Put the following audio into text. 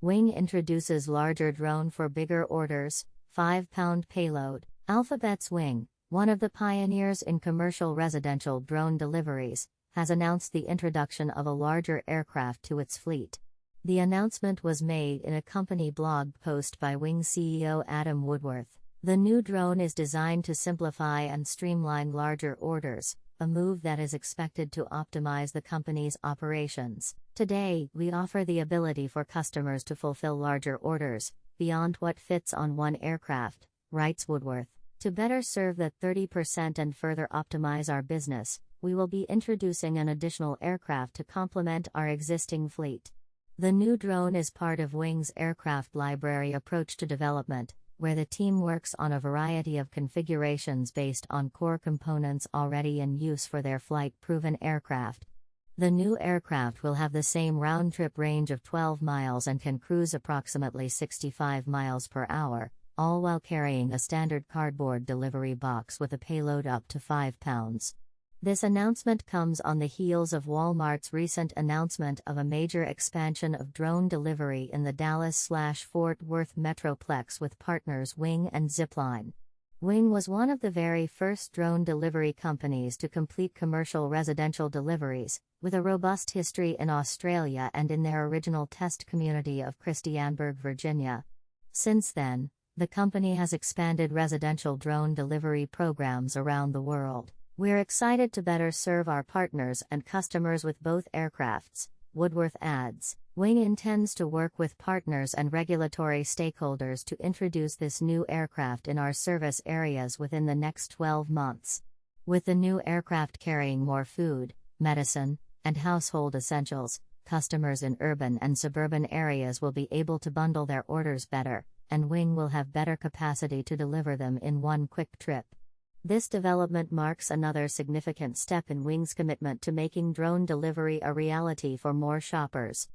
Wing introduces larger drone for bigger orders, 5-pound payload. Alphabet's Wing, one of the pioneers in commercial residential drone deliveries, has announced the introduction of a larger aircraft to its fleet. The announcement was made in a company blog post by Wing CEO Adam Woodworth. The new drone is designed to simplify and streamline larger orders, a move that is expected to optimize the company's operations. Today, we offer the ability for customers to fulfill larger orders, beyond what fits on one aircraft, writes Woodworth. To better serve that 30% and further optimize our business, we will be introducing an additional aircraft to complement our existing fleet. The new drone is part of Wing's aircraft library approach to development, where the team works on a variety of configurations based on core components already in use for their flight-proven aircraft. The new aircraft will have the same round-trip range of 12 miles and can cruise approximately 65 miles per hour, all while carrying a standard cardboard delivery box with a payload up to 5 pounds. This announcement comes on the heels of Walmart's recent announcement of a major expansion of drone delivery in the Dallas/Fort Worth Metroplex with partners Wing and Zipline. Wing was one of the very first drone delivery companies to complete commercial residential deliveries, with a robust history in Australia and in their original test community of Christiansburg, Virginia. Since then, the company has expanded residential drone delivery programs around the world. We're excited to better serve our partners and customers with both aircrafts, Woodworth adds. Wing intends to work with partners and regulatory stakeholders to introduce this new aircraft in our service areas within the next 12 months. With the new aircraft carrying more food, medicine, and household essentials, customers in urban and suburban areas will be able to bundle their orders better, and Wing will have better capacity to deliver them in one quick trip. This development marks another significant step in Wing's commitment to making drone delivery a reality for more shoppers.